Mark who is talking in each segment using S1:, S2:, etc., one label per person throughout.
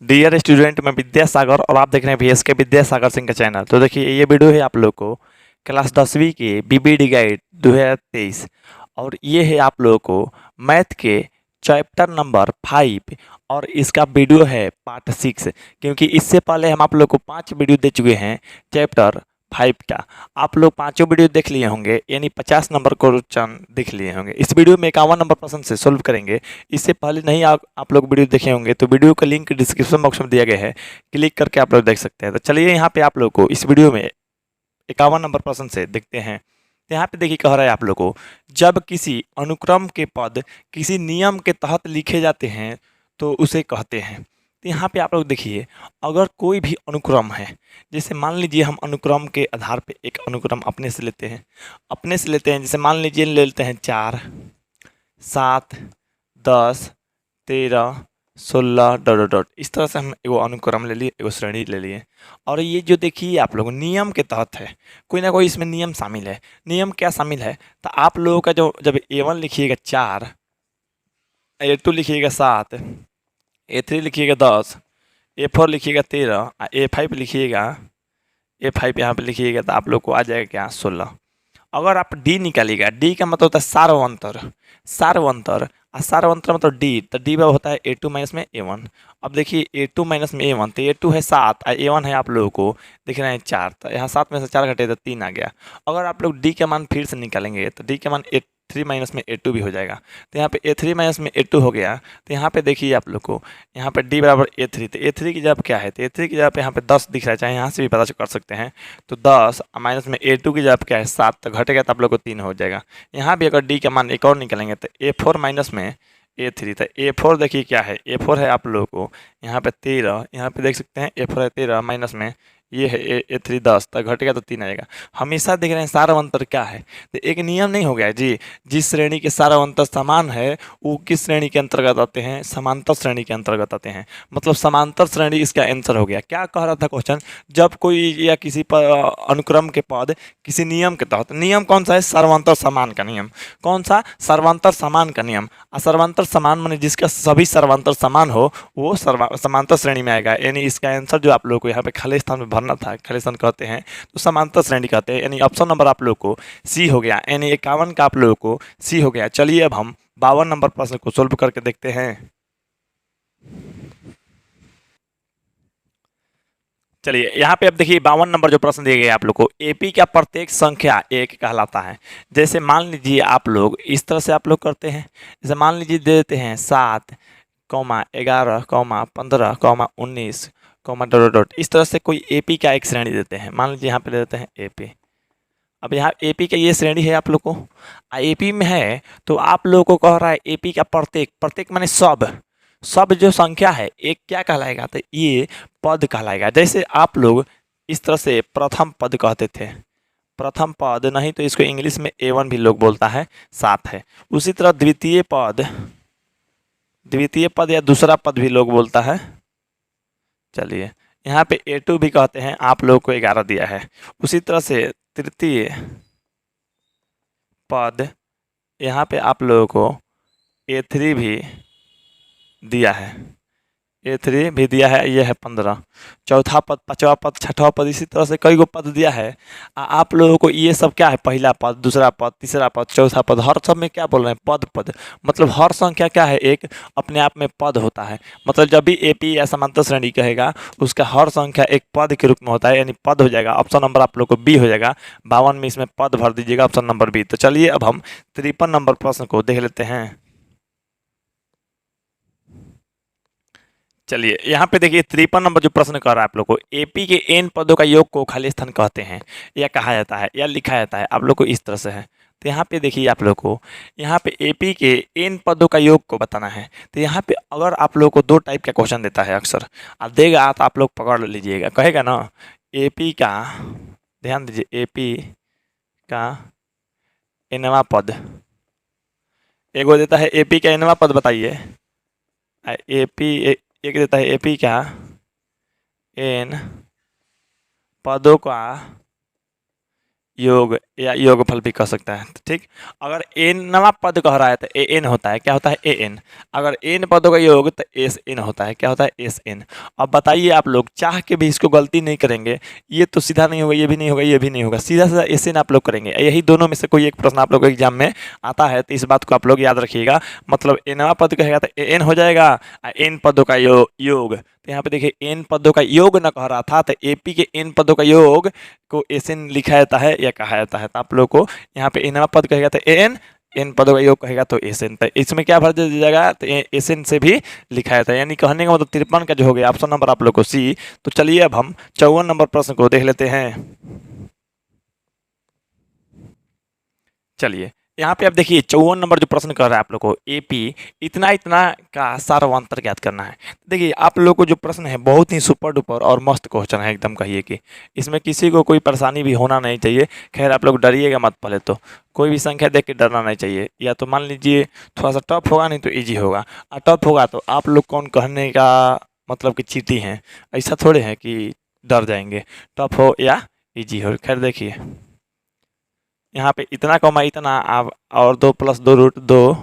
S1: Dear student, मैं विद्यासागर और आप देख रहे हैं VSK विद्यासागर सिंह का चैनल। तो देखिए, ये वीडियो है आप लोग को क्लास 10वीं के BBD गाइड 2023 और ये है आप लोगों को मैथ के चैप्टर नंबर 5 और इसका वीडियो है पार्ट 6। क्योंकि इससे पहले हम आप लोग को 5 वीडियो दे चुके हैं चैप्टर 5 का। आप लोग पांचों वीडियो देख लिए होंगे, यानी 50 नंबर क्वेश्चन देख लिए होंगे। इस वीडियो में 51 नंबर प्रश्न से सोल्व करेंगे। इससे पहले नहीं आप लोग वीडियो देखे होंगे तो वीडियो का लिंक डिस्क्रिप्शन बॉक्स में दिया गया है, क्लिक करके आप लोग देख सकते हैं। तो चलिए यहाँ पे आप लोग को इस वीडियो में 51 नंबर प्रश्न से देखते हैं। तो यहाँ पे देखिए कह रहा है आप लोग को, जब किसी अनुक्रम के पद किसी नियम के तहत लिखे जाते हैं तो उसे कहते हैं। तो यहाँ पे आप लोग देखिए, अगर कोई भी अनुक्रम है, जैसे मान लीजिए हम अनुक्रम के आधार पे एक अनुक्रम अपने से लेते हैं जैसे मान लीजिए ले लेते हैं 4, 7, 10, 13, 16 डॉट डॉट डॉट। इस तरह से हम एगो अनुक्रम ले लिए, एगो श्रेणी ले लिए। और ये जो देखिए आप लोग नियम के तहत है, कोई ना कोई इसमें नियम शामिल है। नियम क्या शामिल है? तो आप लोगों का जो जब A1 लिखिएगा 4, A2 लिखिएगा 7, A3 लिखिएगा 10, A4 लिखिएगा 13, A5 लिखिएगा, A5 यहाँ पे लिखिएगा तो आप लोग को आ जाएगा क्या 16। अगर आप डी निकालिएगा, डी का मतलब होता है सार्वंतर। सार्वंतर मतलब डी, तो डी में होता है A2 माइनस में A1। अब देखिए A2 माइनस में A1, तो A2 है 7 और A1 है आप लोगों को दिख रहे हैं 4। तो यहाँ 7 में से 4 घटे तो 3 आ गया। अगर आप लोग डी का मान फिर से निकालेंगे तो डी का मान A3 माइनस में A2 भी हो जाएगा। तो यहाँ पे A3 माइनस में A2 हो गया। तो यहाँ पे देखिए आप लोग को, यहाँ पे डी बराबर A3, तो A3 की जगह क्या है? तो A3 की जगह पे यहाँ पे 10 दिख रहा है, चाहे यहाँ से भी पता कर सकते हैं। तो 10 माइनस में A2 की जगह क्या है 7, तो घटेगा तो आप लोग को 3 हो जाएगा। यहाँ भी अगर डी का मान एक और निकालेंगे तो A4 माइनस में A3, तो A4 देखिए क्या है, A4 है आप लोगों को यहाँ पे 13, यहाँ पे देख सकते हैं A4 है 13 माइनस में ये है A3 10, तो घटेगा तो 3 आएगा। हमेशा देख रहे हैं सार्वंतर क्या है, तो एक नियम नहीं हो गया जी, जिस श्रेणी के सार्वंतर समान है वो किस श्रेणी के अंतर्गत आते हैं? समांतर श्रेणी के अंतर्गत आते हैं। मतलब समांतर श्रेणी इसका आंसर हो गया। क्या कह रहा था क्वेश्चन? जब कोई या किसी अनुक्रम के पद किसी नियम के तहत, नियम कौन सा है? सर्वांतर समान का नियम। कौन सा? सर्वांतर समान का नियम। सर्वांतर समान माने जिसका सभी सर्वांतर समान हो वो समांतर श्रेणी में आएगा। यानी इसका आंसर जो आप लोगों को यहाँ पे खाली स्थान में भरना था, खाली स्थान कहते हैं तो समांतर श्रेणी कहते हैं। यानी ऑप्शन नंबर आप लोग को सी हो गया, यानी 51 का आप लोगों को सी हो गया। चलिए अब हम 52 नंबर प्रश्न को सोल्व करके देखते हैं। चलिए यहाँ पे अब देखिए 52 नंबर जो प्रश्न दिए गए आप लोग को, AP का प्रत्येक संख्या 1 कहलाता है। जैसे मान लीजिए आप लोग इस तरह से आप लोग करते हैं, जैसे मान लीजिए दे देते हैं 7, 11, 15, 19, डॉट डॉट डॉट। इस तरह से कोई AP का एक श्रेणी देते हैं। मान लीजिए यहाँ पे दे देते हैं AP। अब यहाँ AP का ये श्रेणी है आप लोग को, AP में है तो आप लोगों को कह रहा है AP का प्रत्येक, प्रत्येक माने सब जो संख्या है एक क्या कहलाएगा? तो ये पद कहलाएगा। जैसे आप लोग इस तरह से प्रथम पद कहते थे, प्रथम पद नहीं तो इसको इंग्लिश में A1 भी लोग बोलता है, 7 है। उसी तरह द्वितीय पद या दूसरा पद भी लोग बोलता है। चलिए यहाँ पे A2 भी कहते हैं, आप लोग को 11 दिया है। उसी तरह से तृतीय पद यहाँ पे आप लोगों को A3 भी दिया है, A3 भी दिया है, ये है 15। चौथा पद, पांचवा पद, छठवा पद, इसी तरह से कई गो पद दिया है। आप लोगों को ये सब क्या है? पहला पद, दूसरा पद, तीसरा पद, चौथा पद, हर सब में क्या बोल रहे हैं? पद। मतलब हर संख्या क्या है? एक अपने आप में पद होता है। मतलब जब भी AP या समांतर श्रेणी कहेगा उसका हर संख्या एक पद के रूप में होता है, यानी पद हो जाएगा। ऑप्शन नंबर आप लोग को B हो जाएगा। 52 में इसमें पद भर दीजिएगा, ऑप्शन नंबर B। तो चलिए अब हम 53 नंबर प्रश्न को देख लेते हैं। चलिए यहाँ पे देखिए 53 नंबर जो प्रश्न कर रहा है आप लोग को, AP के n पदों का योग को खाली स्थान कहते हैं या कहा जाता है या लिखा जाता है। आप लोग को इस तरह से है। तो यहाँ पे देखिए आप लोग को, यहाँ पे AP के n पदों का योग को बताना है। तो यहाँ पे अगर आप लोग को दो टाइप का क्वेश्चन देता है अक्सर, आप देगा तो आप लोग पकड़ लीजिएगा। कहेगा ना AP का, ध्यान दीजिए, AP का nवां पद, एगो देता है AP का nवां पद बताइए। AP एक देता है AP का n पदों का योग या योगफल भी कह सकता है, ठीक। अगर एन नवा पद कह रहा है तो ए एन होता है, क्या होता है, ए एन। अगर एन पदों का योग तो एस एन होता है, क्या होता है, एस एन। अब बताइए आप लोग चाह के भी इसको गलती नहीं करेंगे, ये तो सीधा नहीं होगा, ये भी नहीं होगा, ये भी नहीं होगा, सीधा सीधा एस एन आप लोग करेंगे। यही दोनों में से कोई एक प्रश्न आप लोग को एग्जाम में आता है, तो इस बात को आप लोग याद रखिएगा। मतलब एनवा पद कहेगा तो ए एन हो जाएगा, एन पदों का योग। तो यहाँ पे देखिए एन पदों का योग न कह रहा था, तो एपी के एन पदों का योग को एस एन लिखा जाता है या कहा जाता है। तो आप लोग को यहाँ पे एनवा पद कहेगा तो ए एन, एन पदों का योग कहेगा तो एस एन। तो इसमें क्या भर दिया जाएगा, तो एस एन से भी लिखा जाता है। यानी कहने का मतलब 53 का जो हो गया ऑप्शन नंबर आप लोग को सी। तो चलिए अब हम 54 नंबर प्रश्न को देख लेते हैं। चलिए यहाँ पे आप देखिए 54 नंबर जो प्रश्न कर रहा है आप लोग को, एपी इतना इतना का सार्वंतर ज्ञात करना है। देखिए आप लोग को जो प्रश्न है बहुत ही सुपर डुपर और मस्त क्वेश्चन है, एकदम कहिए कि इसमें किसी को कोई परेशानी भी होना नहीं चाहिए। खैर आप लोग डरिएगा मत, पहले तो कोई भी संख्या देख के डरना नहीं चाहिए। या तो मान लीजिए थोड़ा सा टफ होगा, नहीं तो ईजी होगा। और टफ होगा तो आप लोग कौन कहने का मतलब कि चीटी हैं, ऐसा थोड़े हैं कि डर जाएंगे, टफ हो या ईजी हो। खैर देखिए यहाँ पे इतना कमा इतना आप, और 2 + 2√2,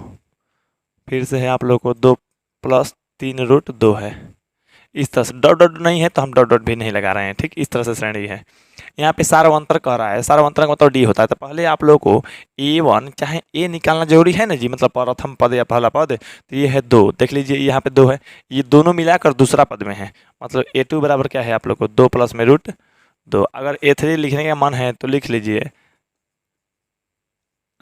S1: फिर से है आप लोग को 2 + 3√2 है। इस तरह से डॉट डॉट नहीं है तो हम डॉट डॉट भी नहीं लगा रहे हैं, ठीक। इस तरह से श्रेणी है। यहाँ पे सार्वंतर कह रहा है, सार्वंतर का मतलब डी होता है। तो पहले आप लोग को A1 चाहे ए निकालना जरूरी है ना जी, मतलब प्रथम पद या पहला पद। तो ये है 2, देख लीजिए यहाँ पे 2 है, ये दोनों मिलाकर दूसरा पद में है। मतलब A2 बराबर क्या है आप लोग को 2 + √2। अगर A3 लिखने का मन है तो लिख लीजिए,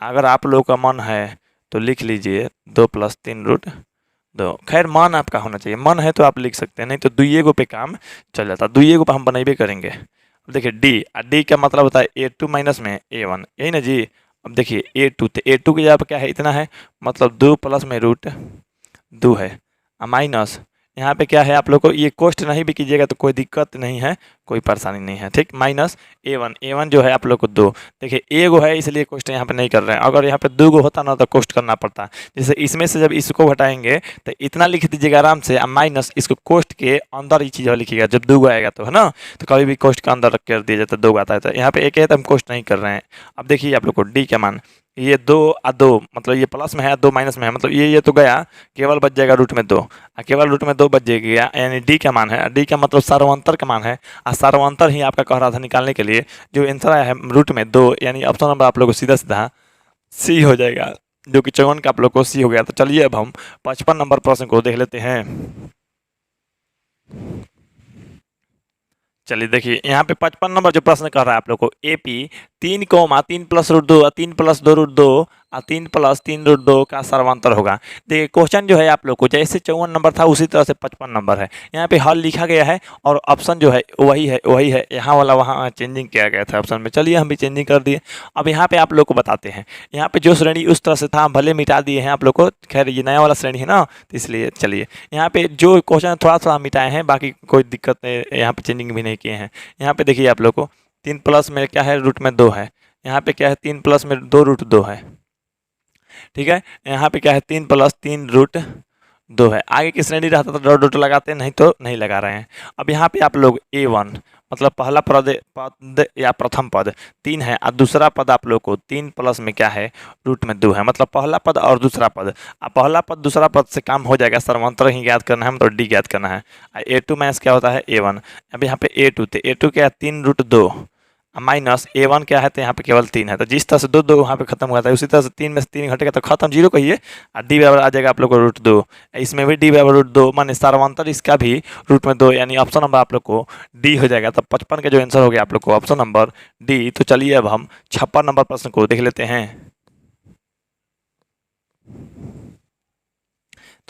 S1: अगर आप लोग का मन है तो लिख लीजिए 2 + 3√2। खैर मन आपका होना चाहिए, मन है तो आप लिख सकते हैं, नहीं तो दुइये गो पे काम चल जाता है, दुइये गो पे हम बनाइबे करेंगे। अब देखिए डी, डी का मतलब होता है A2 माइनस में A1, यही ना जी। अब देखिए A2, तो A2 की जगह पर क्या है, इतना है, मतलब 2 + √2 है, माइनस यहाँ पे क्या है आप लोग को, ये कोष्ट नहीं भी कीजिएगा तो कोई दिक्कत नहीं है, कोई परेशानी नहीं है, ठीक। माइनस A1, A1 जो है आप लोग को 2, देखिए एगो है इसलिए कोष्ट यहाँ पे नहीं कर रहे हैं। अगर यहाँ पे 2 गो होता ना तो कोष्ट करना पड़ता। जैसे इसमें से जब इसको घटाएंगे तो इतना लिख दीजिएगा आराम से, माइनस इसको कोष्ट के अंदर ही चीज़ लिखिएगा, जब 2 गो आएगा तो, है ना। तो कभी भी कोष्ट के अंदर रख कर दिया जाता है, 2 आता है। तो यहाँ पे एक है तो हम कोष्ट नहीं कर रहे हैं। अब देखिए आप लोग को डी का मान, ये 2 और 2, मतलब ये प्लस में है 2 माइनस में है, मतलब ये तो गया, केवल बच जाएगा √2, और केवल √2 बच जाएगा, यानी डी का मान है। डी का मतलब सार्वंतर का मान है, और सार्वंतर ही आपका कह रहा था निकालने के लिए। जो आंसर आया है √2, यानी ऑप्शन नंबर आप लोग को सीधा सीधा सी हो जाएगा, जो कि 54 का आप लोग को सी हो गया। तो चलिए अब हम 55 नंबर प्रश्न को देख लेते हैं। चलिए देखिए यहाँ पे 55 नंबर जो प्रश्न कर रहा है आप लोग को, एपी 3, 3 + √2 और 3 + 2√2 और 3 + 3√2 का सर्वांतर होगा। देखिए क्वेश्चन जो है आप लोग को जैसे 54 नंबर था उसी तरह से 55 नंबर है। यहाँ पे हल लिखा गया है और ऑप्शन जो है वही है, यहाँ वाला वहाँ चेंजिंग किया गया था ऑप्शन में। चलिए हम भी चेंजिंग कर दिए। अब यहाँ पे आप लोग को बताते हैं, यहाँ पे जो श्रेणी उस तरह से था भले मिटा दिए हैं आप लोग को। खैर ये नया वाला श्रेणी है ना, तो इसलिए चलिए यहाँ पे जो क्वेश्चन थोड़ा थोड़ा मिटाए हैं, बाकी कोई दिक्कत नहीं, यहाँ पे चेंजिंग भी नहीं किए हैं। यहाँ पे देखिए आप लोग को 3 प्लस में क्या है, √2 है। यहाँ पे क्या है 3 + 2√2 है, ठीक है। यहाँ पे क्या है 3 + 3√2 है। आगे की श्रेणी रहता तो डॉट डॉट लगाते, नहीं तो नहीं लगा रहे हैं। अब यहाँ पे आप लोग A1 मतलब पहला पद या प्रथम पद 3 है, और दूसरा पद आप लोग को 3 प्लस में क्या है √2 है, मतलब पहला पद और दूसरा पद। अब पहला पद दूसरा पद से काम हो जाएगा, सर्वांतर ही ज्ञात करना है, मतलब डी ज्ञात करना है। A2 माइनस क्या होता है A1। अब यहाँ पे A2, तो A2 क्या है 3√2 माइनस A1 क्या है, तो यहाँ पे केवल 3 है। तो जिस तरह से 2 वहाँ पे खत्म हुआ था, उसी तरह से 3 में से 3 घटेगा तो खत्म, 0 कहिए, और डी बराबर आ जाएगा आप लोग को √2। इसमें भी डी बराबर √2, माने सार्वंतर इसका भी √2, यानी ऑप्शन नंबर आप लोग को डी हो जाएगा। तब 55 का जो आंसर हो गया आप लोग को ऑप्शन नंबर डी। तो चलिए अब हम 56 नंबर प्रश्न को देख लेते हैं।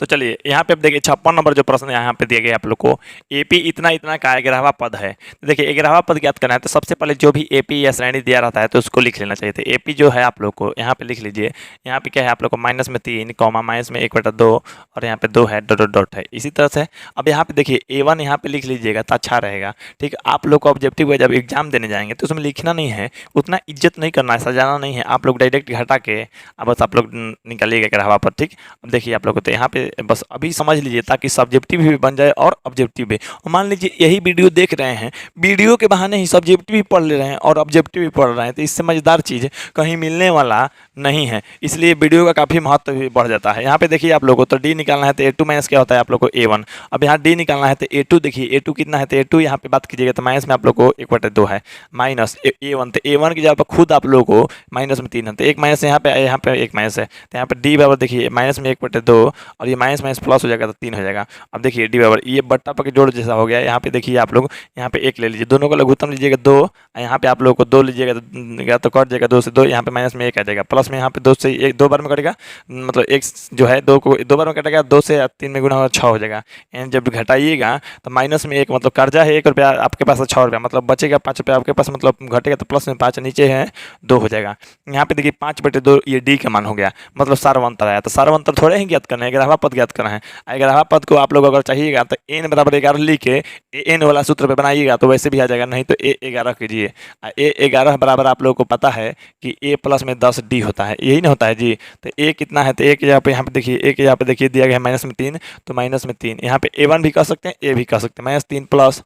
S1: तो चलिए यहाँ पे अब देखिए 56 नंबर जो प्रश्न यहाँ पे दिया गया आप लोग को, एपी इतना इतना का 11वां पद है। तो देखिए 11वां पद ज्ञात करना है, तो सबसे पहले जो भी एपी या श्रेणी दिया रहता है तो उसको लिख लेना चाहिए। तो एपी जो है आप लोग को यहाँ पे लिख लीजिए। यहाँ पे क्या है आप लोग को माइनस में 3, माइनस में 1/2 और यहाँ पे 2 है, डॉट डॉट है। इसी तरह से अब यहाँ पे देखिए A1 यहाँ पे लिख लीजिएगा तो अच्छा रहेगा, ठीक। आप लोग को ऑब्जेक्टिव जब एग्जाम देने जाएंगे तो उसमें लिखना नहीं है, उतना इज्जत नहीं करना है, सजाना नहीं है। आप लोग डायरेक्ट घटा के अब बस आप लोग निकालिएगा 11वां पद, ठीक। अब देखिए आप लोग को तो यहाँ पे से बस अभी समझ लीजिए, ताकि सब्जेक्टिव भी बन जाए और ऑब्जेक्टिव भी। और मान लीजिए यही वीडियो देख रहे हैं, वीडियो के बहाने ही सब्जेक्टिव भी पढ़ ले रहे हैं और ऑब्जेक्टिव भी पढ़ रहे हैं, तो इससे मज़ेदार चीज़ कहीं मिलने वाला नहीं है। इसलिए वीडियो का काफ़ी महत्व भी बढ़ जाता है। यहाँ पे देखिए आप लोगों को, तो डी निकालना है तो A2 माइनस क्या होता है आप लोग को A1। अब यहाँ डी निकालना है तो A2, देखिए A2 कितना है, तो A2 यहाँ पे बात कीजिएगा तो माइनस में आप लोग को 1/2 है, माइनस A1, तो A1 की जगह पर खुद आप लोग को माइनस में 3 है, तो एक माइनस यहाँ पे एक माइनस है, तो यहाँ पे डी बराबर देखिए माइनस में 1/2 और ये माइनस माइनस प्लस हो जाएगा तो 3 हो जाएगा। अब देखिए डी बराबर ये बट्टा पर जोड़ जैसा हो गया। यहाँ पे देखिए आप लोग यहाँ पे 1 ले लीजिए, दोनों को लघुत्तम लीजिएगा 2, यहाँ पे आप लोग को 2 लीजिएगा तो कट जाएगा 2 से 2, यहाँ पे माइनस में 1 आ जाएगा, प्लस में यहाँ पे 2 से 1 2 बार में कटेगा, मतलब 1 जो है 2 को 2 बार में कटेगा, 2 से 3 में गुना होगा 6 हो जाएगा। एंड जब घटाइएगा तो माइनस में 1 मतलब कर्जा है 1 रुपया, आपके पास है 6 रुपया, मतलब बचेगा 5 रुपया आपके पास, मतलब घटेगा तो प्लस में 5 नीचे है 2 हो जाएगा। यहाँ पे देखिए 5/2 ये डी का मान हो गया, मतलब सार्वंतर आया। तो सार्वंतर थोड़े ही ज्ञात करना है, ग्राहवा पद ज्ञात करना है। ग्राहवा पद को आप लोग अगर चाहिएगा तो n बराबर 11 लिख के n वाला सूत्र पे बनाइएगा तो वैसे भी आ जाएगा, नहीं तो A11 कीजिए। A11 बराबर आप लोगों को पता है कि A प्लस में 10 डी होता है, यही ना होता है जी। तो A कितना है, तो A के यहाँ पे देखिए, A के यहाँ पे देखिए दिया गया है माइनस में 3, तो माइनस में 3 यहाँ पे A1 भी कह सकते हैं, A भी कह सकते हैं, -3 प्लस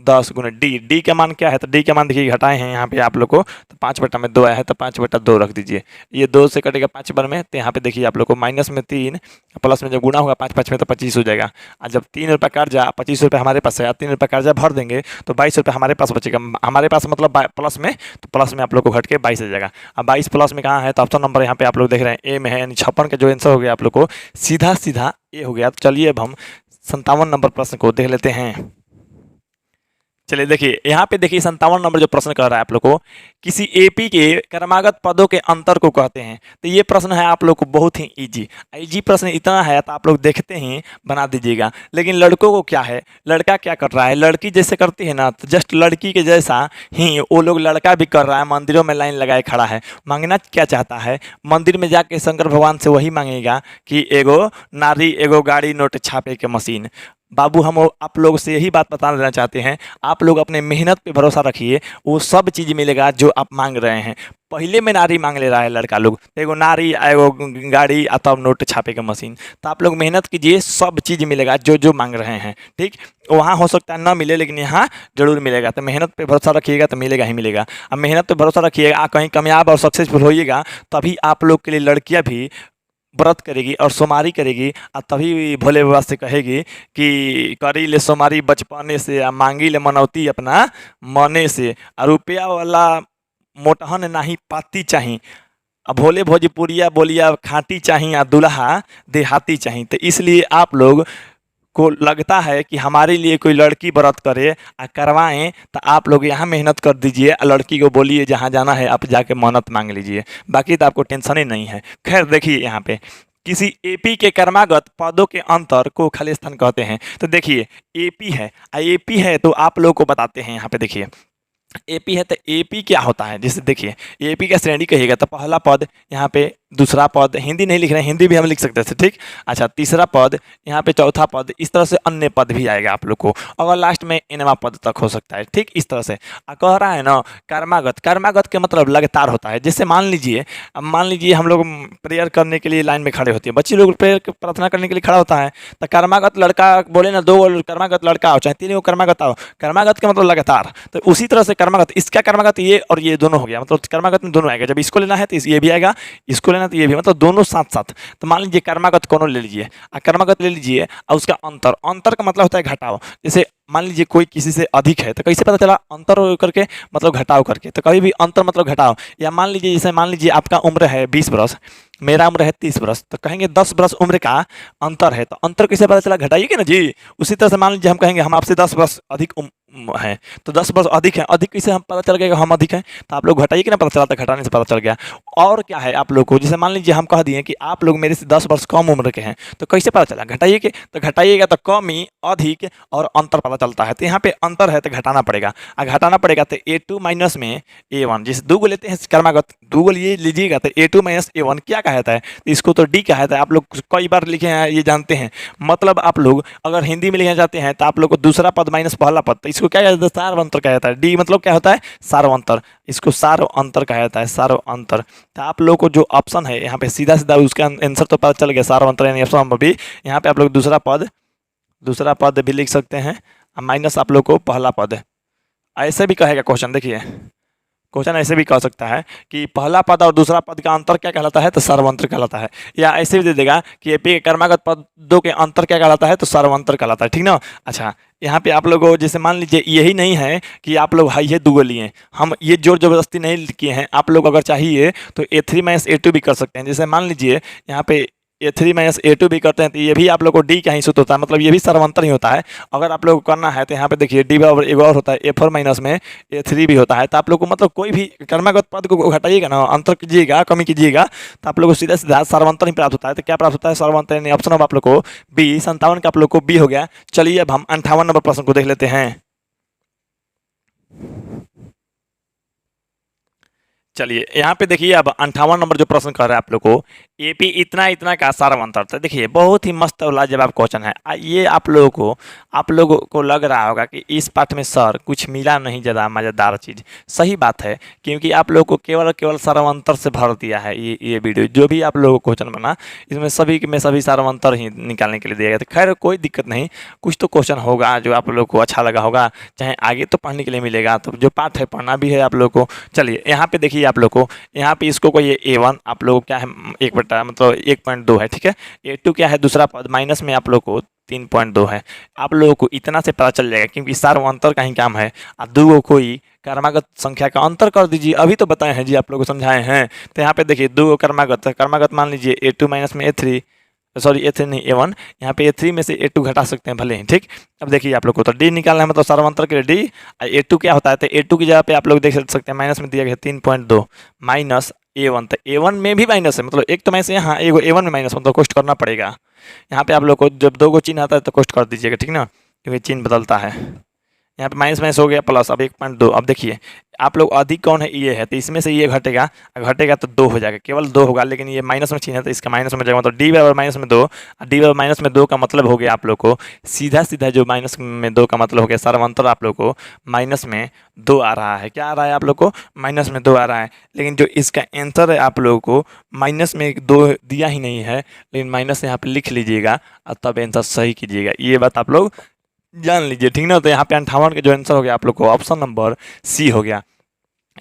S1: 10 गुना डी। डी का मान क्या है, तो डी का मान देखिए घटाए हैं यहाँ पे आप लोग को, तो 5/2 आया है, तो 5/2 रख दीजिए। ये 2 से कटेगा 5 बार में, तो यहाँ पे देखिए आप लोग को माइनस में 3 प्लस में जब गुना होगा 5 5 में तो 25 हो जाएगा। और जब 3 रुपये कर्जा 25 रुपये हमारे पास है, 3 रुपये कर्जा भर देंगे तो 22 रुपये हमारे पास बचेगा, हमारे पास मतलब प्लस में, तो प्लस में आप लोग को घट के 22 आ जाएगा। अब 22 प्लस में कहाँ है, तो ऑप्शन नंबर यहाँ पे आप लोग देख रहे हैं ए में है, यानी 56 का जो आंसर हो गया आप लोग को सीधा सीधा ए हो गया। तो चलिए अब हम 57 नंबर प्रश्न को देख लेते हैं। चलिए देखिए यहाँ पे देखिए 57 नंबर जो प्रश्न कर रहा है आप लोग को, किसी एपी के क्रमागत पदों के अंतर को कहते हैं। तो ये प्रश्न है आप लोग को बहुत ही इजी प्रश्न इतना है तो आप लोग देखते ही बना दीजिएगा। लेकिन लड़कों को क्या है, लड़का क्या कर रहा है, लड़की जैसे करती है ना, तो जस्ट लड़की के जैसा ही वो लोग लड़का भी कर रहा है, मंदिरों में लाइन लगाए खड़ा है। मांगना क्या चाहता है, मंदिर में जाके शंकर भगवान से वही मांगेगा कि एगो नारी एगो गाड़ी नोट छापे के मशीन। बाबू हम आप लोग से यही बात बता देना चाहते हैं, आप लोग अपने मेहनत पे भरोसा रखिए, वो सब चीज़ मिलेगा जो आप मांग रहे हैं। पहले में नारी मांग ले रहा है लड़का लोग, एगो नारी एगो गाड़ी तब नोट छापे का मशीन। तो आप लोग मेहनत कीजिए, सब चीज़ मिलेगा जो जो मांग रहे हैं। ठीक, वहाँ हो सकता है ना मिले, लेकिन यहाँ जरूर मिलेगा। तो मेहनत पे भरोसा रखिएगा तो मिलेगा ही मिलेगा। अब मेहनत पे भरोसा रखिएगा, कहीं कामयाब और सक्सेसफुल होइएगा, तभी आप लोग के लिए लड़कियाँ भी व्रत करेगी और सोमारी करेगी, और तभी भोले बाबा से कहेगी कि करी ले सोमारी बचपने से, आ मांगी ले मनौती अपना मने से, आ रुपया वाला मोटहन नाही पाती चाही, अब भोले भोजपुरिया बोलिया खाटी चाहिए, आ दुल्हा देहाती चाहिए। तो इसलिए आप लोग को लगता है कि हमारे लिए कोई लड़की व्रत करे आ करवाएं, तो आप लोग यहाँ मेहनत कर दीजिए, लड़की को बोलिए जहाँ जाना है आप जाके मन्नत मांग लीजिए, बाकी तो आपको टेंशन ही नहीं है। खैर देखिए यहाँ पे किसी एपी के क्रमागत पदों के अंतर को खाली स्थान कहते हैं। तो देखिए एपी है, एपी है तो आप लोग को बताते हैं। यहाँ पे देखिए एपी है तो एपी क्या होता है, जैसे देखिए एपी का श्रेणी कहिएगा तो पहला पद यहाँ पे, दूसरा पद, हिंदी नहीं लिख रहे हैं, हिंदी भी हम लिख सकते थे। ठीक, अच्छा तीसरा पद यहाँ पे, चौथा पद, इस तरह से अन्य पद भी आएगा आप लोग को, अगर लास्ट में एनवा पद तक हो सकता है। ठीक, इस तरह से कह रहा है ना कर्मागत, कर्मागत के मतलब लगातार होता है। जैसे मान लीजिए हम लोग प्रेयर करने के लिए लाइन में खड़े होते हैं, बच्चे लोग प्रेयर प्रार्थना करने के लिए खड़ा होता है, तो कर्मागत लड़का बोले ना, 2 कर्मागत लड़का हो चाहे 3 कर्मागत आओ, कर्मागत का मतलब लगातार। तो उसी तरह से कर्मागत, इसका कर्मागत ये और ये दोनों हो गया, मतलब कर्मागत में दोनों आएगा। जब इसको लेना है तो ये भी आएगा, इसको लेना तो ये भी, मतलब दोनों साथ साथ। तो मान लीजिए कर्मागत कोनो ले लीजिए, कर्मागत ले लीजिए, और उसका अंतर, अंतर का मतलब होता है घटाव। जैसे मान लीजिए कोई किसी से अधिक है, तो कैसे पता चला, अंतर करके मतलब घटाव करके। तो कभी भी अंतर मतलब घटाव। या मान लीजिए जैसे मान लीजिए आपका उम्र है 20 बरस, मेरा उम्र है 30 बरस, तो कहेंगे 10 बरस उम्र का अंतर है, तो अंतर कैसे पता चला, घटाइएगा ना जी। उसी तरह से मान लीजिए हम कहेंगे हम आपसे 10 वर्ष अधिक हैं, तो 10 वर्ष अधिक है, अधिक कैसे हम पता चल गया हम अधिक हैं, तो आप लोग घटाइए कि ना, पता चला, तो घटाने से पता चल गया। और क्या है आप लोग को, जैसे मान लीजिए हम कह दिए कि आप लोग मेरे से 10 वर्ष कम उम्र के हैं, तो कैसे पता चला, घटाइए के, तो घटाइएगा तो कमी, अधिक और अंतर पता चलता है। तो यहाँ पे अंतर है तो घटाना पड़ेगा, घटाना पड़ेगा तो A2 माइनस में A1, जैसे 2 लेते हैं कर्मागत, 2 ये लीजिएगा तो A2 माइनस A1 क्या कहता है, इसको तो D कहता है। आप लोग कई बार लिखे हैं, ये जानते हैं। मतलब आप लोग अगर हिंदी में लिखना चाहते हैं तो आप लोग को दूसरा पद माइनस पहला पद, तो इसको इसको क्या कहता है, सार्व अंतर कहा जाता है। डी मतलब क्या होता है, सार्व अंतर, इसको सार्व अंतर कहा जाता है, सार्व अंतर। तो आप लोग को जो ऑप्शन है यहाँ पे सीधा सीधा उसका आंसर तो पता चल गया, सार्व अंतर यानी ऑप्शन नंबर बी। यहाँ पे आप लोग दूसरा पद भी लिख सकते हैं, माइनस आप लोग को पहला पद। ऐसे भी कहेगा क्वेश्चन, देखिए क्वेश्चन ऐसे भी कह सकता है कि पहला पद और दूसरा पद का अंतर क्या कहलाता है, तो सर्वांतर कहलाता है। या ऐसे भी दे देगा कि एपी के कर्मागत पदों के अंतर क्या कहलाता है, तो सर्वांतर कहलाता है, ठीक ना। अच्छा, यहाँ पे आप लोगों को जैसे मान लीजिए यही नहीं है कि आप लोग हाई है दूगो लिए, हम ये जोर जबरदस्ती नहीं किए हैं। आप लोग अगर चाहिए तो A3 माइनस A2 भी कर सकते हैं। जैसे मान लीजिए यहाँ पे A3 माइनस A2 भी करते हैं, तो ये भी आप लोग को डी का ही सूत्र होता है, मतलब ये भी सर्वांतर ही होता है। अगर आप लोग को करना है तो यहाँ पे देखिए डी बराबर एक और होता है A4 माइनस में A3 भी होता है। तो आप लोग को मतलब कोई भी कर्मागत पद को घटाइएगा ना, अंतर कीजिएगा, कमी कीजिएगा, तो आप लोग को सीधा सीधा सर्वांतर ही प्राप्त होता है। तो क्या प्राप्त होता है, सर्वांतर, यानी ऑप्शन अब आप लोग को बी, 57 का आप लोग को बी हो गया। चलिए अब हम 58 नंबर प्रश्न को देख लेते हैं। चलिए यहाँ पे देखिए, अब 58 नंबर जो प्रश्न कर रहा है आप लोग को, एपी इतना इतना का सार्वंतर। तो देखिए बहुत ही मस्त और लाजवाब क्वेश्चन है। ये आप लोगों को लग रहा होगा कि इस पाठ में सर कुछ मिला नहीं ज़्यादा मज़ेदार चीज़। सही बात है, क्योंकि आप लोगों को केवल सार्वंतर से भर दिया है ये वीडियो। जो भी आप लोगों को क्वेश्चन बना इसमें सभी में सभी सार्वंतर ही निकालने के लिए दिया गया। तो खैर कोई दिक्कत नहीं, कुछ तो क्वेश्चन होगा जो आप लोग को अच्छा लगा होगा, चाहे आगे तो पढ़ने के लिए मिलेगा। तो जो पाठ है पढ़ना भी है आप लोग को। चलिए यहाँ पे देखिए आप लोग को, यहाँ पे इसको कोई A1 आप लोग को क्या है, एक बटा मतलब 1.2 है, ठीक है। A2 क्या है, दूसरा पद माइनस में आप लोग को 3.2 है। आप लोगों को इतना से पता चल जाएगा, क्योंकि सार्वंतर का ही काम है। आप दो कोई कर्मागत संख्या का अंतर कर दीजिए, अभी तो बताए हैं जी, आप लोग को समझाए हैं। तो यहाँ पे देखिए दो कर्मागत मान लीजिए A2 माइनस में A3, सॉरी A3 नहीं A1, यहाँ पे A3 में से A2 घटा सकते हैं भले ही, ठीक। अब देखिए आप लोग को तो डी निकालना है, मतलब सर्वांतर के लिए डी। A2 क्या होता है, तो A2 की जगह पे आप लोग देख सकते हैं माइनस में दिया गया 3.2 माइनस A1। तो A1 में भी माइनस है, मतलब एक तो माइनस यहाँ एगो A1 में माइनस, मतलब कोष्ट करना पड़ेगा। यहाँ पे आप लोग को जब दो गो चिन्ह आता है तो कोष्ट कर दीजिएगा, ठीक ना, क्योंकि चिन्ह बदलता है। यहाँ पे माइनस माइनस हो गया प्लस, अब 1.2। अब देखिए आप लोग अधिक कौन है, ये है, तो इसमें से ये घटेगा तो 2 हो जाएगा, केवल 2 होगा। लेकिन ये माइनस में चिन्ह है तो इसका माइनस में जाएगा, मतलब डी बराबर माइनस में 2। डी बराबर माइनस में 2 का मतलब हो गया आप लोग को सीधा सीधा, जो माइनस में 2 का मतलब हो गया सर्वांतर आप लोग को माइनस में 2 आ रहा है। क्या आ रहा है आप लोग को, माइनस में 2 आ रहा है। लेकिन जो इसका आंसर है आप लोगों को माइनस में 2 दिया ही नहीं है, लेकिन माइनस यहाँ पे लिख लीजिएगा और तब आंसर सही कीजिएगा। ये बात आप लोग जान लीजिए, ठीक ना। तो यहाँ पे 58 का जो आंसर हो गया आप लोग को ऑप्शन नंबर सी हो गया।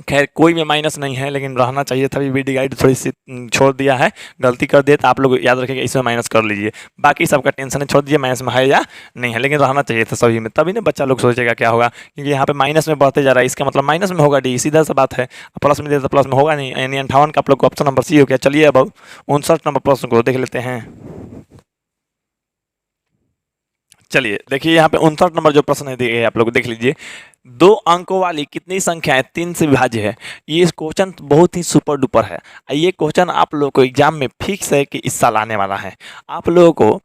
S1: खैर कोई में माइनस नहीं है, लेकिन रहना चाहिए था। वीडियो गाइड थोड़ी सी छोड़ दिया है, गलती कर दिए, तो आप लोग याद रखेंगे इसमें माइनस कर लीजिए। बाकी सबका टेंशन है, छोड़ दीजिए माइनस में है या नहीं है, लेकिन रहना चाहिए था सभी में, तभी ना बच्चा लोग सोचेगा क्या होगा। क्योंकि यहाँ पे माइनस में बढ़ते जा रहा है, इसका मतलब माइनस में होगा डी, सीधा सा बात है। प्लस में दे तो प्लस में होगा नहीं, यानी 58 का आप लोग को ऑप्शन नंबर सी हो गया। चलिए अब 59 नंबर प्रश्न को देख लेते हैं। चलिए देखिए यहाँ पे 59 नंबर जो प्रश्न है दिए आप लोग देख लीजिए। 2 अंकों वाली कितनी संख्याएं 3 से विभाज्य है। ये क्वेश्चन बहुत ही सुपर डुपर है। ये क्वेश्चन आप लोगों को एग्जाम में फिक्स है कि इस साल आने वाला है। आप लोगों को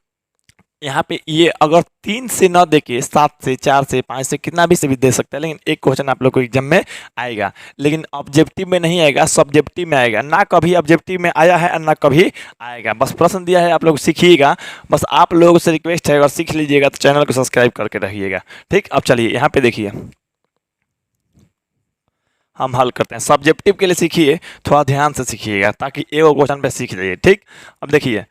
S1: यहाँ पे ये अगर 3 से न दे के 7 से 4 से 5 से कितना भी से भी दे सकता है, लेकिन एक क्वेश्चन आप लोग को एग्जाम में आएगा। लेकिन ऑब्जेक्टिव में नहीं आएगा, सब्जेक्टिव में आएगा। ना कभी ऑब्जेक्टिव में आया है और ना कभी आएगा। बस प्रश्न दिया है, आप लोग सीखिएगा। बस आप लोगों से रिक्वेस्ट है, अगर सीख लीजिएगा तो चैनल को सब्सक्राइब करके रहिएगा, ठीक। अब चलिए यहाँ पे देखिए हम हल करते हैं। सब्जेक्टिव के लिए सीखिए, थोड़ा ध्यान से सीखिएगा, ताकि एक क्वेश्चन पे सीख जाइए, ठीक। अब देखिए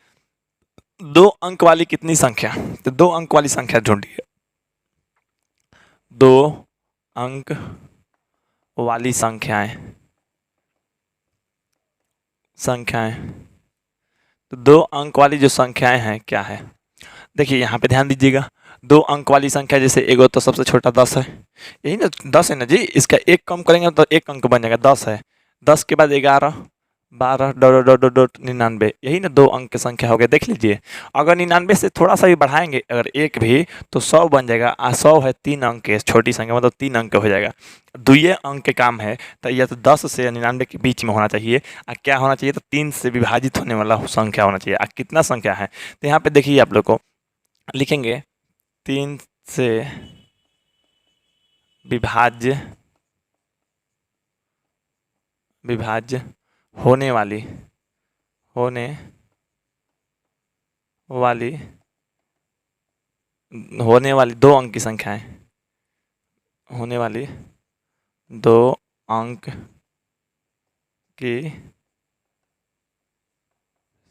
S1: 2 अंक वाली कितनी संख्या, तो 2 अंक वाली संख्या ढूंढिए। 2 अंक वाली संख्याएं तो 2 अंक वाली जो संख्याएं हैं क्या है, देखिए यहाँ पे ध्यान दीजिएगा। 2 अंक वाली संख्या जैसे एगो तो सबसे छोटा 10 है, यही ना 10 है ना जी। इसका एक कम करेंगे तो एक अंक बन जाएगा, 10 है। 10 के बाद 11 12 डॉट डॉट डॉट डॉट 99, यही ना 2 अंक की संख्या हो गया। देख लीजिए अगर 99 से थोड़ा सा भी बढ़ाएंगे अगर एक भी, तो 100 बन जाएगा। 100 है 3 अंक के, छोटी संख्या मतलब 3 अंक हो जाएगा। दुइये अंक के काम है, तो यह तो 10 से 99 के बीच में होना चाहिए। क्या होना चाहिए, तो 3 से विभाजित होने वाला संख्या होना चाहिए। कितना संख्या है, तो यहाँ पे देखिए आप लोग को लिखेंगे 3 से विभाज्य होने वाली होने वाली 2 अंक की संख्याएं, होने वाली 2 अंक की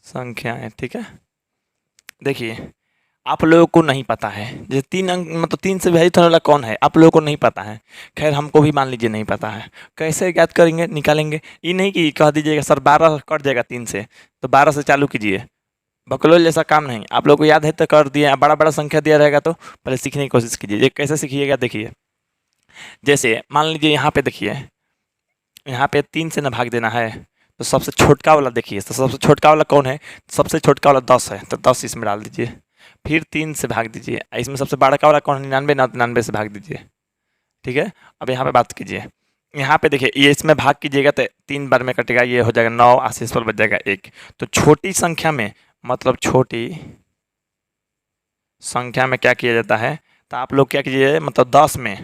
S1: संख्याएं। ठीक है, देखिए आप लोगों को नहीं पता है जैसे 3 अंक मतलब 3 से विभाजित होने वाला कौन है, आप लोगों को नहीं पता है। खैर हमको भी मान लीजिए नहीं पता है, कैसे ज्ञात करेंगे, निकालेंगे। ये नहीं कि कह दीजिएगा सर 12 कट जाएगा 3 से, तो 12 से चालू कीजिए। बकलोल जैसा काम नहीं, आप लोग को याद है तो कर दिया, बड़ा बड़ा संख्या दिया रहेगा तो पहले सीखने की कोशिश कीजिए। ये कैसे सीखिएगा देखिए, जैसे मान लीजिए यहाँ पे देखिए, यहाँ पे 3 से ना भाग देना है, तो सबसे छोटका वाला देखिए, तो सबसे छोटका वाला कौन है, सबसे छोटका वाला 10 है, तो 10 इसमें डाल दीजिए। फिर 3 से भाग दीजिए, इसमें सबसे बड़ा वाला कौन है, 99 ना, 99 से भाग दीजिए। ठीक है, अब यहाँ पे बात कीजिए, यहाँ पे देखिए ये इसमें भाग कीजिएगा तो 3 बार में कटेगा, ये हो जाएगा 9, आशीष पर बच जाएगा 1। तो छोटी संख्या में मतलब छोटी संख्या में क्या किया जाता है, तो आप लोग क्या कीजिए मतलब 10 में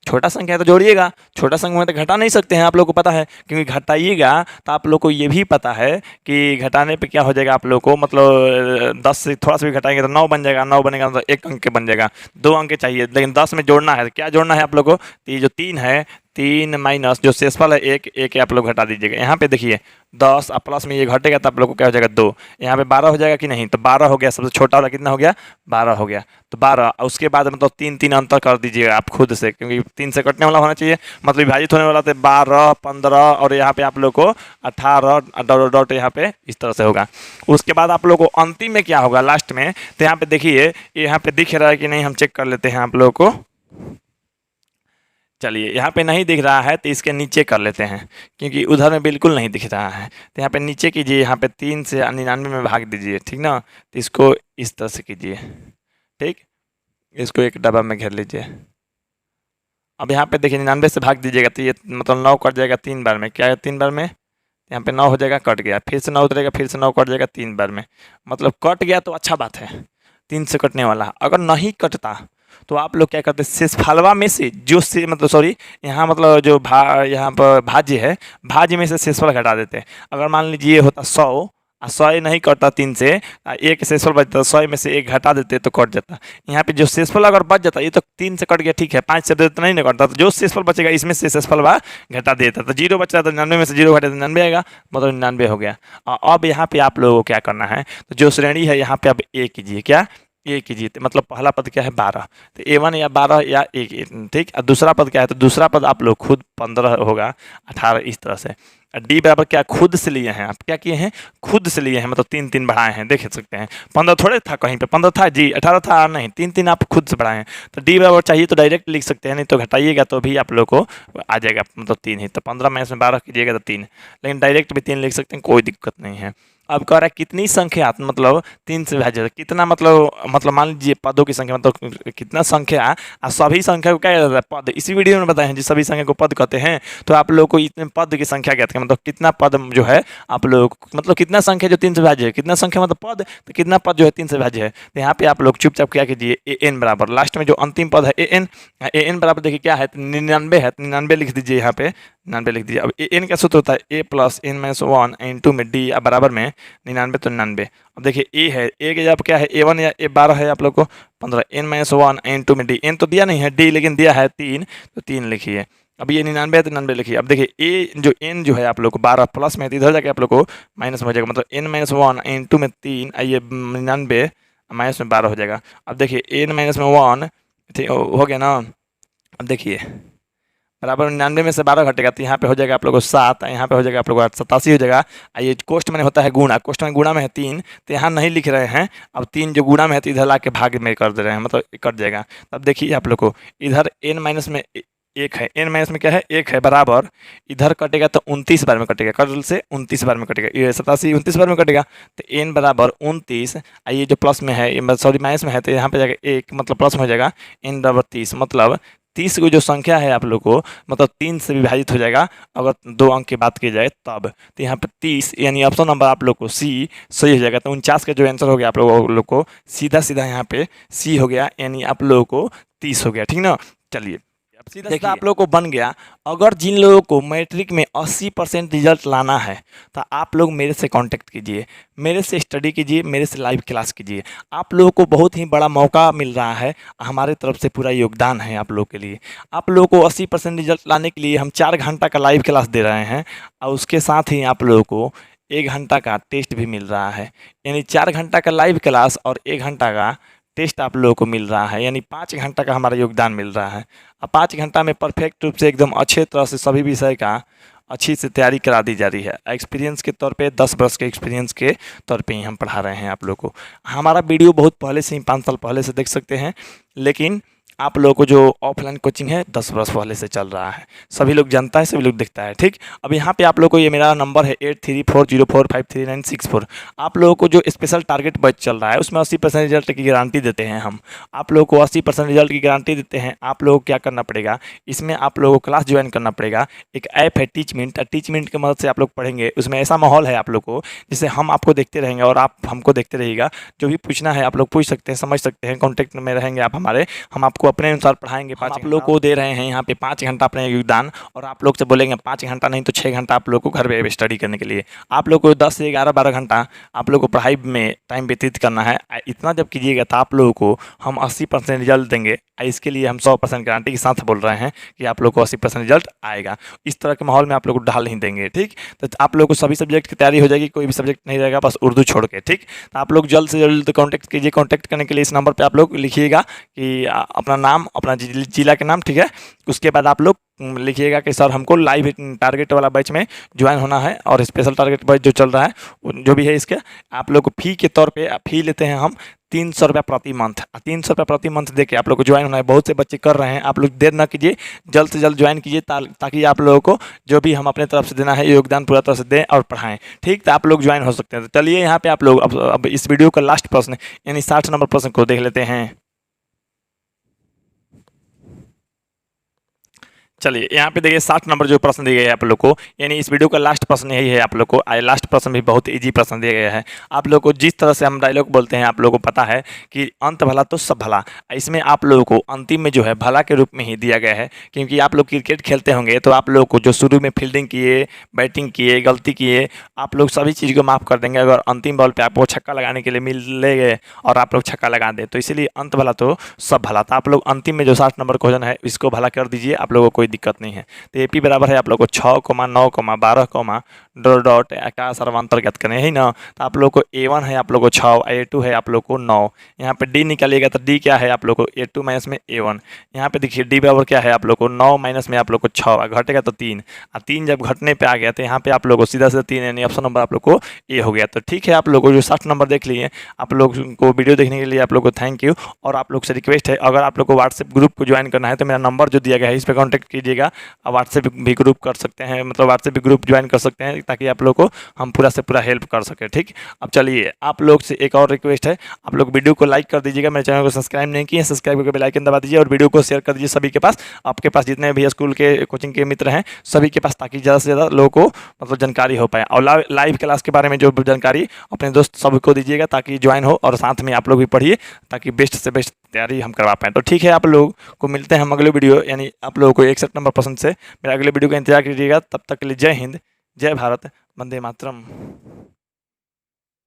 S1: छोटा संख्या है तो जोड़िएगा, छोटा संख्या में तो घटा नहीं सकते हैं, आप लोग को पता है, क्योंकि घटाइएगा तो आप लोग को ये भी पता है कि घटाने पे क्या हो जाएगा आप लोग को, मतलब 10 से थोड़ा सा भी घटाएंगे तो 9 बन जाएगा, 9 बनेगा तो 1 अंक के बन जाएगा, 2 अंक के चाहिए, लेकिन 10 में जोड़ना है तो क्या जोड़ना है आप लोग को, तो ये जो 3 है, 3 माइनस जो शेषफल है 1, 1 आप लोग घटा दीजिएगा। यहाँ पे देखिए 10 और प्लस में ये घटेगा तो आप लोग को क्या हो जाएगा 2, यहाँ पे 12 हो जाएगा कि नहीं, तो 12 हो गया, सबसे छोटा वाला कितना हो गया, 12 हो गया। तो 12 और उसके बाद मतलब 3 अंतर कर दीजिएगा आप खुद से, क्योंकि 3 से कटने वाला होना चाहिए, मतलब विभाजित होने वाला, तो 12, 15 और यहाँ पे आप लोग को 18 डॉट डॉट यहाँ पे इस तरह से होगा। उसके बाद आप लोग को अंतिम में क्या होगा लास्ट में, तो यहाँ पे देखिए, यहाँ पे दिख रहा है कि नहीं, हम चेक कर लेते हैं आप लोग को। चलिए यहाँ पे नहीं दिख रहा है तो इसके नीचे कर लेते हैं, क्योंकि उधर में बिल्कुल नहीं दिख रहा है, तो यहाँ पे नीचे कीजिए, यहाँ पे 3 से 99 में भाग दीजिए। ठीक ना, तो इसको इस तरह से कीजिए। ठीक, इसको एक डब्बा में घेर लीजिए। अब यहाँ पे देखिए 99 से भाग दीजिएगा तो ये मतलब 9 कट जाएगा 3 बार में, क्या है 3 बार में, यहाँ पे 9 हो जाएगा, कट गया, फिर से 9 उतरेगा, फिर से 9 कट जाएगा 3 बार में, मतलब कट गया तो अच्छा बात है, 3 से कटने वाला। अगर नहीं कटता तो आप लोग क्या करते हैं, शेषफलवा में से जो से मतलब सॉरी यहाँ मतलब जो यहाँ पर भाज्य है, भाज्य में से शेषफल घटा देते हैं। अगर मान लीजिए ये होता 100 और 100 नहीं कटता 3 से, एक शेषफल बचता, 100 में से 1 घटा देते तो कट जाता। यहाँ पे जो शेषफल अगर बच जाता, ये तो 3 से कट गया, ठीक है, 5 से तो नहीं ना कटता, तो जो शेषफल बचेगा इसमें से शेषफल घटा देता, तो 0 बच रहा तो 99 में से 0 घटे तो 99 आएगा, मतलब 99 हो गया। अब यहाँ पे आप लोगों को क्या करना है, तो जो श्रेणी है यहाँ पे अब ए कीजिए, क्या ए कीजिए, तो मतलब पहला पद क्या है 12, तो A1 या 12 या 1, ठीक। और दूसरा पद क्या है, तो दूसरा पद आप लोग खुद 15 होगा, 18 इस तरह से। डी बराबर क्या खुद से लिए हैं, आप क्या किए हैं, खुद से लिए हैं, मतलब 3 बढ़ाए हैं, देख सकते हैं। 15 थोड़े था, कहीं पे 15 था जी, 18 था नहीं, 3 आप खुद से बढ़ाए हैं। तो डी बराबर चाहिए तो डायरेक्ट लिख सकते हैं, नहीं तो घटाइएगा तो भी आप लोग को आ जाएगा, मतलब 3 ही। तो 15 में इसमें 12 कीजिएगा तो 3, लेकिन डायरेक्ट भी 3 लिख सकते हैं, कोई दिक्कत नहीं है। अब कह रहा है कितनी संख्या, मतलब 3 से विभाजित कितना, मतलब मान लीजिए पदों की संख्या, मतलब कितना संख्या, और सभी संख्या को क्या कहता है, पद। इसी वीडियो में बताए हैं जी, सभी संख्या को पद कहते हैं। तो आप लोग को इतने पद की संख्या कहते हैं, मतलब कितना पद जो है आप लोग, मतलब कितना संख्या जो 3 से विभाज्य है, कितना संख्या मतलब पद, तो कितना पद जो है 3 से विभाज्य है। तो यहाँ पे आप लोग चुपचाप क्या कीजिए, an बराबर लास्ट में जो अंतिम पद है an बराबर देखिए क्या है, 99 है, 99 लिख दीजिए, यहाँ पे 99 लिख दीजिए। अब एन का सूत्र होता है a plus n minus 1 into में डी बराबर में 99 तो 99। अब देखिए ए है, ए के जब क्या है A1 या A12 है आप लोग को 15, n माइनस 1 इंटू में डी, एन तो दिया नहीं है, डी लेकिन दिया है 3, तो 3 लिखिए। अब ये 99 है तो 99 लिखिए। अब देखिए ए जो एन जो है आप लोग को 12 प्लस में इधर जाके आप लोग को माइनस में हो जाएगा, मतलब n माइनस 1 इंटू में 3, ये 99 माइनस में 12 हो जाएगा। अब देखिए n माइनस में 1 ठीक हो गया ना। अब देखिए बराबर 99 में से 12 घटेगा तो यहाँ पे हो जाएगा आप लोग को 7, यहाँ पे हो जाएगा आप लोग को 87 हो जाएगा। ये कोष्ट में होता है गुणा, कोष्ट में गुणा में है 3, तो यहाँ नहीं लिख रहे हैं। अब 3 जो गुणा में है तो इधर ला के भाग में कर दे रहे हैं, मतलब कट जाएगा। तब देखिए आप लोग को इधर n माइनस में 1 है, n माइनस में क्या है 1 है, बराबर इधर कटेगा तो 29 बार में कटेगा, कट से 29 बार में कटेगा, ये 87 29 बार में कटेगा, तो n बराबर 29। ये जो प्लस में है, सॉरी माइनस में है, तो यहाँ पे जाएगा 1, मतलब प्लस में हो जाएगा n बराबर 30, मतलब 30 को जो संख्या है आप लोग को मतलब 3 से विभाजित हो जाएगा अगर 2 अंक की बात की जाए तब। तो यहाँ पे 30 यानी ऑप्शन नंबर आप लोग को सी सही हो जाएगा। तो 49 का जो आंसर हो गया आप लोग को सीधा सीधा यहाँ पे सी हो गया, यानी आप लोगों को 30 हो गया, ठीक ना। चलिए सीधा सीधा आप लोग को बन गया। अगर जिन लोगों को मैट्रिक में 80% रिजल्ट लाना है तो आप लोग मेरे से कांटेक्ट कीजिए, मेरे से स्टडी कीजिए, मेरे से लाइव क्लास कीजिए। आप लोगों को बहुत ही बड़ा मौका मिल रहा है, हमारे तरफ से पूरा योगदान है आप लोग के लिए। आप लोगों को 80% रिजल्ट लाने के लिए हम 4 घंटा का लाइव क्लास दे रहे हैं और उसके साथ ही आप लोगों को 1 घंटा का टेस्ट भी मिल रहा है। यानी 4 घंटा का लाइव क्लास और 1 घंटा का टेस्ट आप लोगों को मिल रहा है, यानी 5 घंटा का हमारा योगदान मिल रहा है। अब 5 घंटा में परफेक्ट रूप से एकदम अच्छे तरह से सभी विषय का अच्छी से तैयारी करा दी जा रही है। एक्सपीरियंस के तौर पे 10 वर्ष के एक्सपीरियंस के तौर पे ही हम पढ़ा रहे हैं आप लोग को। हमारा वीडियो बहुत पहले से ही 5 साल पहले से देख सकते हैं, लेकिन आप लोगों को जो ऑफलाइन कोचिंग है 10 वर्ष पहले से चल रहा है, सभी लोग जानता है, सभी लोग देखता है। ठीक, अब यहाँ पे आप लोग को ये मेरा नंबर है 8340453964। आप लोगों को जो स्पेशल टारगेट बैच चल रहा है उसमें 80% रिजल्ट की गारंटी देते हैं हम। आप लोगों को 80% रिजल्ट की गारंटी देते हैं। आप लोगों को क्या करना पड़ेगा, इसमें आप लोगों को क्लास ज्वाइन करना पड़ेगा। एक ऐप है टीचमिंट, टीचमिंट की मदद से आप लोग पढ़ेंगे। उसमें ऐसा माहौल है आप लोग को जिससे हम आपको देखते रहेंगे और आप हमको देखते रहिएगा। जो भी पूछना है आप लोग पूछ सकते हैं, समझ सकते हैं, कॉन्टैक्ट में रहेंगे आप हमारे, हम आपको अपने अनुसार पढ़ाएंगे। 5 आप लोग को दे रहे हैं यहाँ पे 5 घंटा अपने योगदान, और आप लोग से बोलेंगे 5 घंटा नहीं तो 6 घंटा आप लोग को घर पे स्टडी करने के लिए। आप लोग को 10 से 11-12 घंटा आप लोग को पढ़ाई में टाइम व्यतीत करना है। इतना जब कीजिएगा तो आप लोगों को हम 80% रिजल्ट देंगे। इसके लिए हम 100% गारंटी के साथ बोल रहे हैं कि आप लोग को 80% रिजल्ट आएगा। इस तरह के माहौल में आप लोग को डाल नहीं देंगे। ठीक, तो आप लोग को सभी सब्जेक्ट की तैयारी हो जाएगी, कोई भी सब्जेक्ट नहीं रहेगा बस उर्दू छोड़ के। ठीक, तो आप लोग जल्द से जल्द कॉन्टैक्ट कीजिए। कॉन्टैक्ट करने के लिए इस नंबर पर आप लोग लिखिएगा कि अपना नाम, अपना जिला के नाम, ठीक है। उसके बाद आप लोग लिखिएगा कि सर हमको लाइव टारगेट वाला बैच में ज्वाइन होना है, और स्पेशल टारगेट बैच जो चल रहा है जो भी है इसके आप लोग को फ़ी के तौर पे फ़ी लेते हैं हम 300 रुपये प्रति मंथ। 300 रुपये प्रति मंथ दे के आप लोग को ज्वाइन होना है। बहुत से बच्चे कर रहे हैं, आप लोग देर ना कीजिए, जल्द से जल्द ज्वाइन कीजिए ताकि आप लोगों को जो भी हम अपने तरफ से देना है योगदान पूरा तरह से दें और पढ़ाएं। ठीक, तो आप लोग ज्वाइन हो सकते हैं। तो चलिए यहाँ पे आप लोग अब इस वीडियो का लास्ट प्रश्न यानी 60 नंबर प्रश्न को देख लेते हैं। चलिए यहाँ पे देखिए 60 नंबर जो प्रश्न दिए गए हैं आप लोग को, यानी इस वीडियो का लास्ट प्रश्न यही है आप लोग को। लास्ट प्रश्न भी बहुत इजी प्रश्न दिया गया है आप लोग को। जिस तरह से हम डायलॉग बोलते हैं आप लोगों को पता है कि अंत भला तो सब भला, इसमें आप लोगों को अंतिम में जो है भला के रूप में ही दिया गया है। क्योंकि आप लोग क्रिकेट खेलते होंगे तो आप लोग को जो शुरू में फील्डिंग किए, बैटिंग किए, गलती किए, आप लोग सभी चीज़ को माफ़ कर देंगे अगर अंतिम बॉल पर आपको छक्का लगाने के लिए मिले गए और आप लोग छक्का लगा दें। तो इसीलिए अंत भला तो सब भला था। आप लोग अंतिम में जो 60 नंबर क्वेश्चन है इसको भला कर दीजिए, आप लोगों को कोई दिक्कत नहीं है। तो एपी बराबर है आप लोग को 6, 9, 12, डॉट का सर्वांतर ज्ञात करें, है ना। तो आप लोग को A1 है आप लोग को 6, A2 है आप लोग को 9। यहाँ पे D निकालिएगा तो D क्या है आप लोग को A2 माइनस में A1। यहाँ पे देखिए D बराबर क्या है आप लोग को 9 माइनस में आप लोग को 6, घटेगा तो 3, और 3 जब घटने पे आ गया तो यहाँ पे आप लोग को सीधा सीधा 3 यानी ऑप्शन नंबर आप लोग को A हो गया। तो ठीक है, आप लोग को जो 60 नंबर देख लिए, आप लोग को वीडियो देखने के लिए आप लोग को थैंक यू। और आप लोग से रिक्वेस्ट है, अगर आप लोग को व्हाट्सएप ग्रुप को ज्वाइन करना है तो मेरा नंबर जो दिया गया है इस पर कॉन्टैक्ट कीजिएगा। व्हाट्सएप भी ग्रुप कर सकते हैं, मतलब व्हाट्सएप भी ग्रुप ज्वाइन कर सकते हैं ताकि आप लोग को हम पूरा से पूरा हेल्प कर सकें। ठीक, अब चलिए आप लोग से एक और रिक्वेस्ट है, आप लोग वीडियो को लाइक कर दीजिएगा। मेरे चैनल को सब्सक्राइब नहीं किए, सब्सक्राइब करके बेल आइकन दबा दीजिए और वीडियो को शेयर कर दीजिए सभी के पास, आपके पास जितने भी स्कूल के कोचिंग के मित्र हैं सभी के पास, ताकि ज़्यादा से ज़्यादा लोगों को मतलब जानकारी हो पाए। और लाइव क्लास के बारे में जो जानकारी अपने दोस्त सबको दीजिएगा ताकि ज्वाइन हो, और साथ में आप लोग भी पढ़िए ताकि बेस्ट से बेस्ट तैयारी हम करवा पाएँ। तो ठीक है, आप लोग को मिलते हैं हम अगले वीडियो, यानी आप लोगों को 61 नंबर पसंद से मेरा अगले वीडियो का इंतजार कीजिएगा। तब तक के लिए जय हिंद, जय भारत, वंदे मातरम।